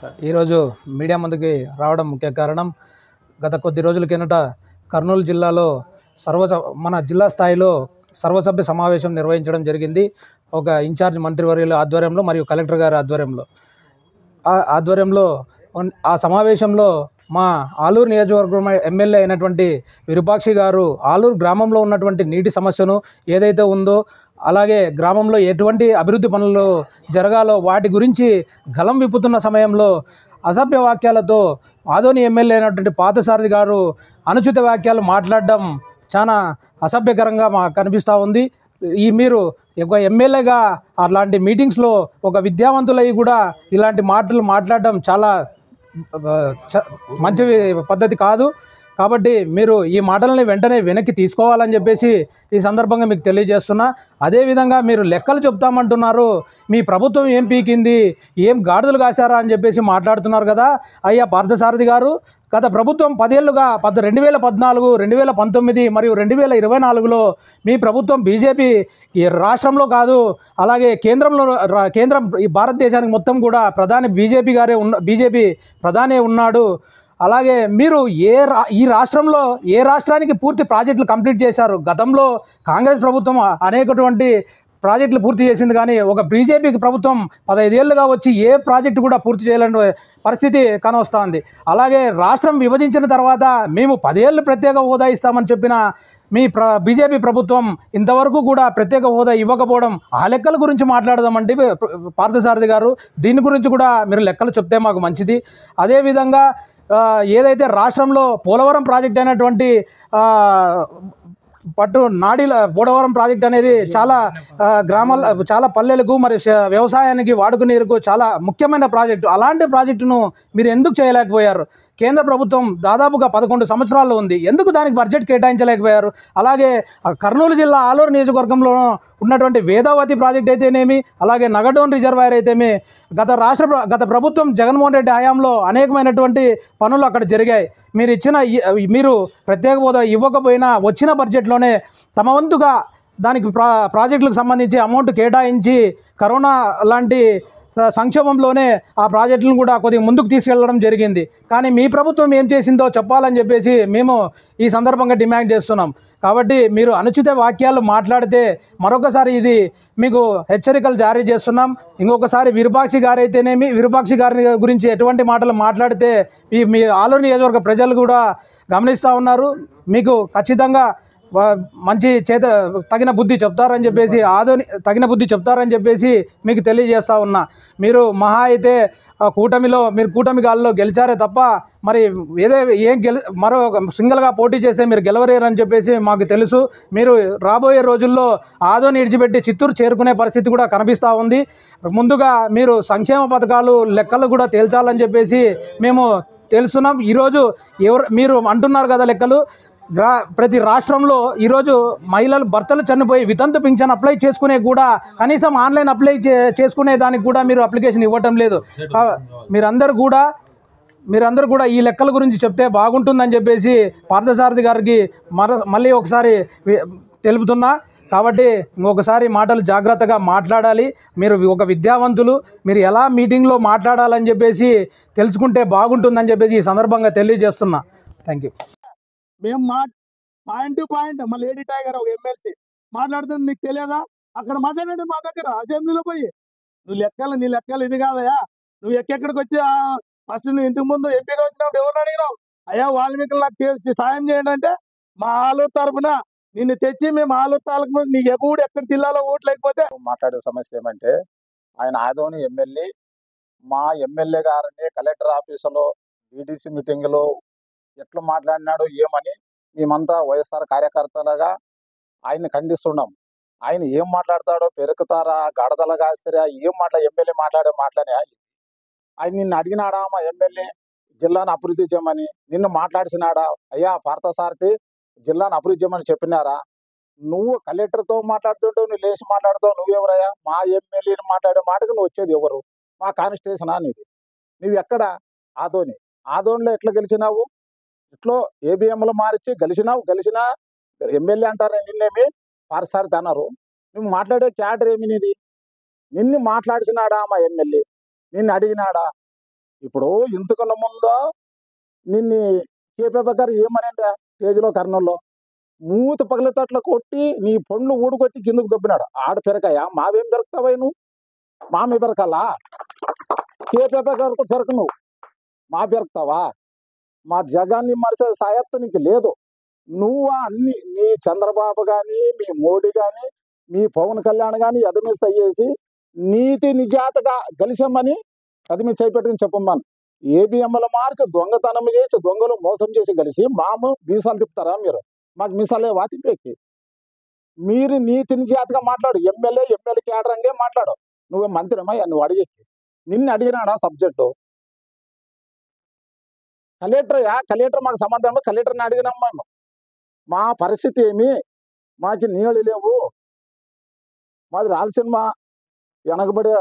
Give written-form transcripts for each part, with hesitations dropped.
ఈరోజు మీడియా ముందుకి రావడం ముఖ్య కారణం, గత కొద్ది రోజుల కిందట కర్నూలు జిల్లాలో మన జిల్లా స్థాయిలో సర్వసభ్య సమావేశం నిర్వహించడం జరిగింది. ఒక ఇన్ఛార్జ్ మంత్రివర్యుల ఆధ్వర్యంలో మరియు కలెక్టర్ గారి ఆధ్వర్యంలో ఆ సమావేశంలో మా ఆలూరు నియోజకవర్గం ఎమ్మెల్యే అయినటువంటి విరూపాక్షి గారు ఆలూరు గ్రామంలో ఉన్నటువంటి నీటి సమస్యను ఏదైతే ఉందో, అలాగే గ్రామంలో ఎటువంటి అభివృద్ధి పనులు జరగాలో వాటి గురించి గలం విప్పుతున్న సమయంలో అసభ్య వాక్యాలతో ఆదోని ఎమ్మెల్యే అయినటువంటి పార్థసారథి గారు అనుచిత వాక్యాలు మాట్లాడడం చాలా అసభ్యకరంగా కనిపిస్తూ ఉంది. మీరు ఒక ఎమ్మెల్యేగా అలాంటి మీటింగ్స్లో ఒక విద్యావంతులై కూడా ఇలాంటి మాటలు మాట్లాడడం చాలా మంచి పద్ధతి కాదు. కాబట్టి మీరు ఈ మాటలని వెంటనే వెనక్కి తీసుకోవాలని చెప్పేసి ఈ సందర్భంగా మీకు తెలియజేస్తున్నా. అదేవిధంగా మీరు లెక్కలు చెప్తామంటున్నారు, మీ ప్రభుత్వం ఏం పీకింది, ఏం గాడిదలు కాశారా అని చెప్పేసి మాట్లాడుతున్నారు కదా. అయ్యా పార్థసారథి గారు, గత ప్రభుత్వం 10 ఏళ్ళుగా 2014, 2019 మరియు 2024లో మీ ప్రభుత్వం బీజేపీ రాష్ట్రంలో కాదు, అలాగే కేంద్రం ఈ భారతదేశానికి మొత్తం కూడా ప్రధాని బీజేపీ ప్రధాని ఉన్నాడు. అలాగే మీరు ఈ రాష్ట్రంలో ఏ రాష్ట్రానికి పూర్తి ప్రాజెక్టులు కంప్లీట్ చేశారు? గతంలో కాంగ్రెస్ ప్రభుత్వం అనేకటువంటి ప్రాజెక్టులు పూర్తి చేసింది, కానీ ఒక బీజేపీకి ప్రభుత్వం 15 ఏళ్ళుగా వచ్చి ఏ ప్రాజెక్టు కూడా పూర్తి చేయలేని పరిస్థితి కనవస్తోంది. అలాగే రాష్ట్రం విభజించిన తర్వాత మేము 10 ఏళ్ళు ప్రత్యేక హోదా ఇస్తామని చెప్పిన బీజేపీ ప్రభుత్వం ఇంతవరకు కూడా ప్రత్యేక హోదా ఇవ్వకపోవడం, ఆ లెక్కల గురించి మాట్లాడదామంటే పార్థసారథి గారు, దీని గురించి కూడా మీరు లెక్కలు చెప్తే మాకు మంచిది. అదేవిధంగా ఏదైతే రాష్ట్రంలో పోలవరం ప్రాజెక్ట్ అయినటువంటి పోలవరం ప్రాజెక్ట్ అనేది చాలా గ్రామాల చాలా పల్లెలకు మరి వ్యవసాయానికి వాడుకునేందుకు చాలా ముఖ్యమైన ప్రాజెక్టు. అలాంటి ప్రాజెక్టును మీరు ఎందుకు చేయలేకపోయారు? కేంద్ర ప్రభుత్వం దాదాపుగా 11 సంవత్సరాల్లో ఉంది, ఎందుకు దానికి బడ్జెట్ కేటాయించలేకపోయారు? అలాగే కర్నూలు జిల్లా ఆలూరు నియోజకవర్గంలో ఉన్నటువంటి వేదావతి ప్రాజెక్ట్ అయితేనేమి, అలాగే నగడోన్ రిజర్వాయర్ అయితేమి గత ప్రభుత్వం జగన్మోహన్ రెడ్డి హయాంలో అనేకమైనటువంటి పనులు అక్కడ జరిగాయి. మీరు ప్రత్యేక హోదా ఇవ్వకపోయినా వచ్చిన బడ్జెట్లోనే తమ వంతుగా దానికి ప్రాజెక్టులకు సంబంధించి అమౌంట్ కేటాయించి కరోనా లాంటి సంక్షోభంలోనే ఆ ప్రాజెక్టులను కూడా కొద్దిగా ముందుకు తీసుకెళ్లడం జరిగింది. కానీ మీ ప్రభుత్వం ఏం చేసిందో చెప్పాలని చెప్పేసి మేము ఈ సందర్భంగా డిమాండ్ చేస్తున్నాం. కాబట్టి మీరు అనుచిత వాక్యాలు మాట్లాడితే మరొకసారి ఇది మీకు హెచ్చరికలు జారీ చేస్తున్నాం. ఇంకొకసారి విరూపాక్షి గారి గురించి ఎటువంటి మాటలు మాట్లాడితే మీ ఆలూరు నియోజకవర్గ ప్రజలు కూడా గమనిస్తూ ఉన్నారు. మీకు ఖచ్చితంగా తగిన బుద్ధి చెప్తారని చెప్పేసి మీకు తెలియజేస్తూ ఉన్నా. మీరు మహా అయితే కూటమి గాల్లో గెలిచారే తప్ప మరి మరో సింగిల్గా పోటీ చేస్తే మీరు గెలవలేరని చెప్పేసి మాకు తెలుసు. మీరు రాబోయే రోజుల్లో ఆదోని విడిచిపెట్టి చిత్తూరు చేరుకునే పరిస్థితి కూడా కనిపిస్తూ ఉంది. ముందుగా మీరు సంక్షేమ పథకాలు లెక్కలు కూడా తేల్చాలని చెప్పేసి మేము తెలుసున్నాం. ఈరోజు మీరు అంటున్నారు కదా లెక్కలు, ప్రతి రాష్ట్రంలో ఈరోజు భర్తలు చనిపోయి వితంతు పింఛన్ అప్లై చేసుకునే కూడా కనీసం ఆన్లైన్ అప్లై చేసుకునే దానికి కూడా మీరు అప్లికేషన్ ఇవ్వటం లేదు. మీరందరూ కూడా ఈ లెక్కల గురించి చెప్తే బాగుంటుందని చెప్పేసి పార్థసారథి గారికి మళ్ళీ ఒకసారి తెలుపుతున్నా. కాబట్టి ఇంకొకసారి మాటలు జాగ్రత్తగా మాట్లాడాలి. మీరు ఒక విద్యావంతులు, మీరు ఎలా మీటింగ్లో మాట్లాడాలని చెప్పేసి తెలుసుకుంటే బాగుంటుందని చెప్పేసి ఈ సందర్భంగా తెలియజేస్తున్నా. Thank you. మేము పాయింట్ టు పాయింట్ మా లేడీ టైగర్ ఒక ఎమ్మెల్సీ మాట్లాడుతుంది, నీకు తెలియదా? అక్కడ మాట్లాడండి మా దగ్గర అసెంబ్లీలో పోయి. నీ లెక్కలు ఇది కాదయా, నువ్వు ఎక్కడికి వచ్చి ఫస్ట్ నువ్వు ఇంతకు ముందు ఎంపీగా వచ్చినప్పుడు ఎవరు అడిగినావు? అయ్యా వాల్మీకులు నాకు సాయం చేయండి అంటే మా ఆలూరు తరఫున నిన్ను తెచ్చి మేము ఆలూరు తాలూకు నీకు ఎప్పుడు ఎక్కడ జిల్లాలో ఓట్లు లేకపోతే మాట్లాడే సమస్య ఏమంటే, ఆయన ఆదోని ఎమ్మెల్యే మా ఎమ్మెల్యే గారిని కలెక్టర్ ఆఫీసులో బీడీసీ మీటింగ్లో ఎట్లా మాట్లాడినాడో ఏమని మేమంతా వైఎస్ఆర్ కార్యకర్తలుగా ఆయన్ని ఖండిస్తున్నాం. ఆయన ఏం మాట్లాడతాడో పెరుకుతారా, గడదల కాస్తారా, ఎమ్మెల్యే మాట్లాడే ఆయన నిన్ను అడిగినాడా మా ఎమ్మెల్యే జిల్లాను అభివృద్ధి చేయమని? నిన్ను మాట్లాడిసినాడా? అయ్యా పార్థసారథి జిల్లాను అభివృద్ధి చేయమని చెప్పినారా? నువ్వు కలెక్టర్తో మాట్లాడుతుంటావు, నువ్వు లేచి మాట్లాడుతావు, నువ్వెవరయ్యా? మా ఎమ్మెల్యేని మాట్లాడే మాటకు నువ్వు వచ్చేది ఎవరు? మా కాన్స్టిట్యూషన్ అనేది నువ్వు ఎక్కడ? ఆదోనిలో ఎట్లా గెలిచినావు? ఇట్లో ఏబిఎంలో మార్చి గెలిచినా ఎమ్మెల్యే అంటారా? నిన్నేమి పార్థసారథి అన్నారు. నువ్వు మాట్లాడే క్యాడర్ ఏమి నీది? నిన్ను మాట్లాడిసినాడా మా ఎమ్మెల్యే? నిన్ను అడిగినాడా? ఇప్పుడు ఇంతకన్నా ముందు నిన్ను కేపీపీ గారు ఏమనంటే స్టేజ్లో కర్నూల్లో మూత పగలతట్ల కొట్టి నీ పండ్లు ఊడుకొచ్చి కిందకు దొబ్బినాడు. ఆడ పెరకాయ మావేం పెరగతావా నువ్వు? మామే పెరకాలా? కేపీపీ గారికి పెరక నువ్వు, మా పెరగతావా? మా జగాన్ని మరిసే సాయత్తం నీకు లేదు. నువ్వు అన్ని మీ చంద్రబాబు కానీ, మీ మోడీ కానీ, మీ పవన్ కళ్యాణ్ కానీ ఎదమిస్ అయ్యేసి నీతి నిజాతగా గెలిచామని ఎదమిస్ అయిపెట్టుకుని చెప్పమ్మను. ఏబిఎంలో మార్చి దొంగతనం చేసి దొంగలు మోసం చేసి కలిసి మాము మీసాలు తిప్పుతారా మీరు? మాకు మీసాలే వాతిపేకి. మీరు నీతి నిజాతగా మాట్లాడు. ఎమ్మెల్యే కేటరంగే మాట్లాడు. నువ్వు మంత్రిమా నువ్వు అడిగి నిన్ను అడిగినాడా సబ్జెక్టు? కలెక్టర్ మాకు సంబంధం, కలెక్టర్ని అడిగినాం మేము. మా పరిస్థితి ఏమి? మాకు నీళ్ళు లేవు, మాది రాయలసీమ వెనకబడే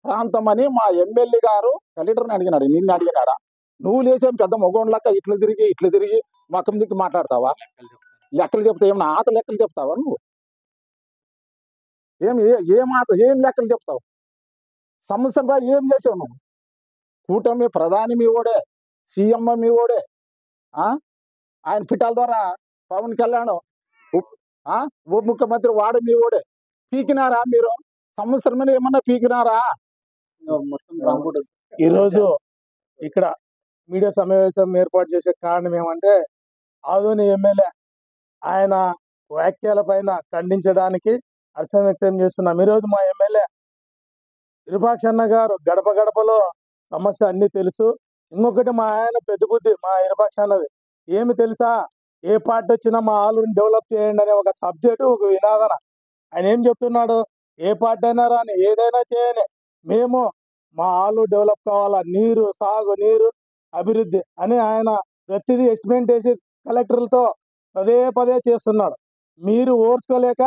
ప్రాంతం అని మా ఎమ్మెల్యే గారు కలెక్టర్ని అడిగినాడు. నిన్ను అడిగినాడా? నువ్వు లేచేం పెద్ద మొగోండ్లక్క ఇట్లా తిరిగి మకం దిక్కు మాట్లాడతావా? లెక్కలు చెప్తావు ఏమన్నా? ఆత లెక్కలు చెప్తావా నువ్వు? ఏం లెక్కలు చెప్తావు? సంవత్సరంగా ఏం చేసావు నువ్వు? కూటమి ప్రధాని మీ ఓడే, సీఎం మీ ఓడే. ఆయన పిటాల ద్వారా పవన్ కళ్యాణ్ ఉప ముఖ్యమంత్రి వాడు మీ ఓడే. పీకినారా మీరు? సంవత్సరం మీద ఏమన్నా పీకినారా? ఈరోజు ఇక్కడ మీడియా సమావేశం ఏర్పాటు చేసే కారణం ఏమంటే, ఆదోని ఎమ్మెల్యే ఆయన వ్యాఖ్యల పైన ఖండించడానికి హర్షం వ్యక్తం చేస్తున్నాం. ఈరోజు మా ఎమ్మెల్యే ఇరుపాక్షన్న గారు గడప గడపలో సమస్య అన్ని తెలుసు. ఇంకొకటి మా ఆయన పెద్ద బుద్ధి మా ఇరుపాక్షన్నది ఏమి తెలుసా? ఏ పార్టీ వచ్చినా మా ఆలుని డెవలప్ చేయండి అనే ఒక సబ్జెక్టు, ఒక వినాదన. ఆయన ఏం చెప్తున్నాడు? ఏ పార్టీ అయినా రాని, ఏదైనా చేయని, మేము మా ఆలు డెవలప్ కావాలా, నీరు, సాగు నీరు, అభివృద్ధి అని ఆయన ప్రతిదీ ఎస్టిమేట్ వేసి కలెక్టర్లతో పదే చేస్తున్నాడు. మీరు ఓర్చుకోలేక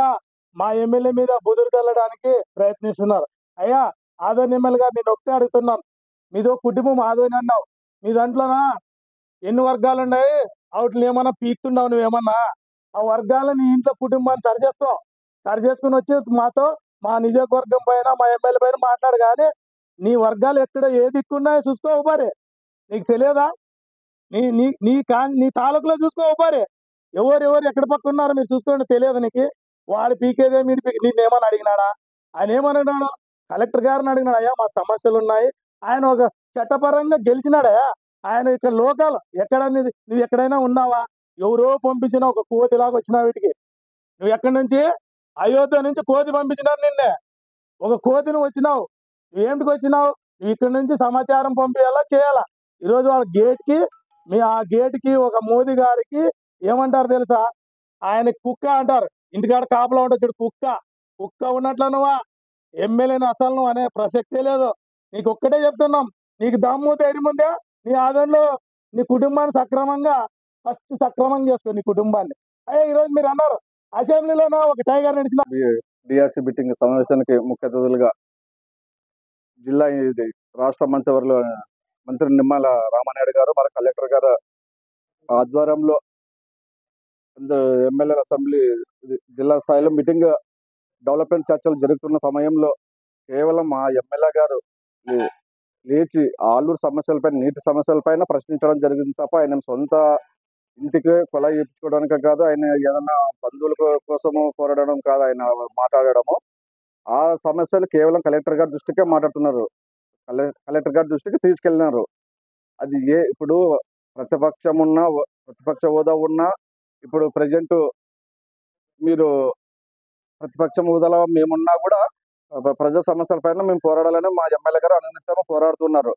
మా ఎమ్మెల్యే మీద బుదురు చల్లడానికి ప్రయత్నిస్తున్నారు. అయ్యా ఆదోని ఎమ్మెల్యే గారు, నేను ఒకటే అడుగుతున్నాను. మీదో కుటుంబం ఆదోని అన్నావు, మీ దాంట్లోనా ఎన్ని వర్గాలు ఉన్నాయి? వాటిని ఏమన్నా పీక్తున్నావు నువ్వేమన్నా? ఆ వర్గాలని ఇంట్లో కుటుంబాన్ని సరి చేసుకుని వచ్చి మాతో మా నియోజకవర్గం పైన మా ఎమ్మెల్యే పైన మాట్లాడు. కానీ నీ వర్గాలు ఎక్కడ ఏ దిక్కున్నాయో చూసుకో మరి. నీకు తెలియదా? నీ తాలూకులో చూసుకో మరి. ఎవరు ఎక్కడ పక్క ఉన్నారో మీరు చూసుకోండి. తెలియదు నీకు? వాడు పీకేదే మీరు నిన్నేమని అడిగినాడా? ఆయన ఏమని అడిగినాడు? కలెక్టర్ గారిని అడిగినాడు. అయ్యా మా సమస్యలు ఉన్నాయి. ఆయన ఒక చట్టపరంగా గెలిచినాడయా. ఆయన ఇక్కడ లోకల్ నువ్వు ఎక్కడైనా ఉన్నావా? ఎవరో పంపించిన ఒక కోతిలాగా వచ్చినావు వీటికి. నువ్వు ఎక్కడి నుంచి? అయోధ్య నుంచి కోతి పంపించినారు నిన్నే. ఒక కోతిని వచ్చినావు. నువ్వు ఏంటికి వచ్చినావు? నువ్వు ఇక్కడ నుంచి సమాచారం పంపించాలా, చేయాలా? ఈరోజు వాళ్ళ ఆ గేట్కి ఒక మోదీ గారికి ఏమంటారు తెలుసా? ఆయన కుక్క అంటారు. ఇంటికాడ కాపలా ఉంటుంది కుక్క ఉన్నట్లు నువ్వా? ఎమ్మెల్యేని అసలు నువ్వు అనే ప్రసక్తే లేదు. నీకు ఒక్కటే చెప్తున్నాం, నీకు దమ్ము ధైర్యం ఉందా? నీ ఆదంలో నీ కుటుంబాన్ని సక్రమంగా చేసుకో నీ కుటుంబాన్ని. అయ్యా ఈరోజు మీరు అన్నారు అసెంబ్లీలోనో ఒక టైగర్ నడిచిన డిఆర్సీ మీటింగ్ సమావేశానికి ముఖ్య అతిథులుగా జిల్లా రాష్ట్ర మంత్రి నిమ్మల రామానాయుడు గారు, మరి కలెక్టర్ గారు ఆధ్వర్యంలో ఎమ్మెల్యేల అసెంబ్లీ జిల్లా స్థాయిలో మీటింగ్ డెవలప్మెంట్ చర్చలు జరుగుతున్న సమయంలో కేవలం మా ఎమ్మెల్యే గారు లేచి ఆలూరు సమస్యలపైన, నీటి సమస్యలపైన ప్రశ్నించడం జరిగింది తప్ప ఆయన సొంత ఇంటికి కొలాయి చేయించుకోవడానికి కాదు, ఆయన ఏదన్నా బంధువుల కోసము పోరాడడం కాదు ఆయన మాట్లాడడము. ఆ సమస్యలు కేవలం కలెక్టర్ గారి దృష్టికే మాట్లాడుతున్నారు, కలెక్టర్ గారి దృష్టికి తీసుకెళ్ళినారు. అది ఇప్పుడు ప్రతిపక్ష హోదా ఉన్నా, ఇప్పుడు ప్రజెంట్ మీరు ప్రతిపక్ష హోదాలో మేమున్నా కూడా ప్రజా సమస్యల పైన మేము పోరాడాలని మా ఎమ్మెల్యే గారు అనునిత్యము పోరాడుతున్నారు.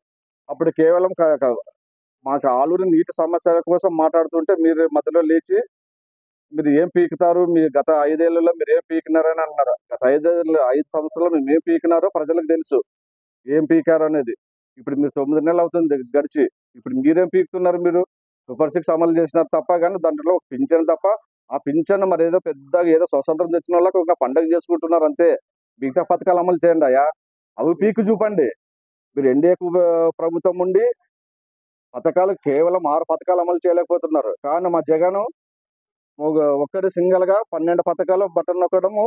అప్పుడు కేవలం మాకు ఆలూరు నీటి సమస్యల కోసం మాట్లాడుతుంటే మీరు మధ్యలో లేచి మీరు ఏం పీకుతారు, మీ గత 5 ఏళ్లలో మీరు ఏం పీకినారని అన్నారు. గత 5 సంవత్సరాలు మేము ఏం పీకినారో ప్రజలకు తెలుసు, ఏం పీకారు అనేది. ఇప్పుడు మీరు 9 నెలలు అవుతుంది గడిచి, ఇప్పుడు మీరేం పీకుతున్నారు? మీరు సూపర్ 6 అమలు చేసినారు తప్ప, కానీ దాంట్లో పింఛన్ తప్ప, ఆ పింఛన్ మరి ఏదో పెద్దగా ఏదో స్వతంత్రం తెచ్చిన వాళ్ళకి ఒక పండుగ చేసుకుంటున్నారు అంతే. మిగతా పథకాలు అమలు చేయండి అయ్యా, అవి పీకు చూపండి. మీరు ఎన్డీఏ ప్రభుత్వం ఉండి పథకాలు కేవలం 6 పథకాలు అమలు చేయలేకపోతున్నారు. కానీ మా జగన్ ఒక్కడి సింగల్ గా 12 పథకాలు బటన్ నొక్కడము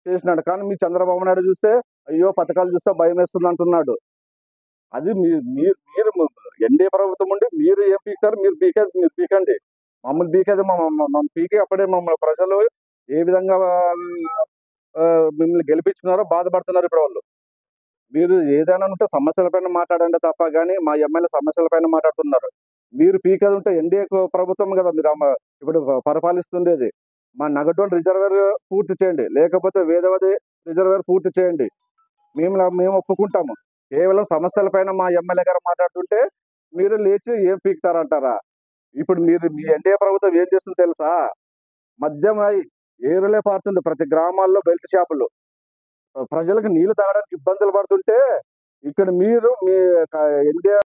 చేసినాడు. కానీ మీ చంద్రబాబు నాయుడు చూస్తే అయ్యో పథకాలు చూస్తే భయం వేస్తుంది అంటున్నాడు. అది మీరు ఎన్డీఏ ప్రభుత్వం ఉండి మీరు ఏం పీకుతారు, మీరు పీకండి. మమ్మల్ని పీకేది మమ్మల్ని పీకి అప్పుడే మమ్మల్ని ప్రజలు ఏ విధంగా మిమ్మల్ని గెలిపించుకున్నారో బాధపడుతున్నారు ఇప్పుడు వాళ్ళు. మీరు ఏదైనా ఉంటే సమస్యల పైన మాట్లాడండి తప్ప కానీ మా ఎమ్మెల్యే సమస్యల పైన మాట్లాడుతున్నారు. మీరు పీకేది ఉంటే ఎన్డీఏ ప్రభుత్వం కదా మీరు ఇప్పుడు పరిపాలిస్తుండేది. మా నగటోన్ రిజర్వేర్ పూర్తి చేయండి, లేకపోతే వేదవతి రిజర్వేర్ పూర్తి చేయండి. మేము ఒప్పుకుంటాము. కేవలం సమస్యల పైన మా ఎమ్మెల్యే గారు మాట్లాడుతుంటే మీరు లేచి ఏం పీకుతారంటారా? ఇప్పుడు మీరు మీ ఎన్డీఏ ప్రభుత్వం ఏం చేస్తుందో తెలుసా? మద్యం ఏరులే పారుతుంది ప్రతి గ్రామాల్లో బెల్ట్ షాపులు. ప్రజలకు నీళ్లు తాగడానికి ఇబ్బందులు పడుతుంటే ఇక్కడ మీరు మీ ఎన్డీఏ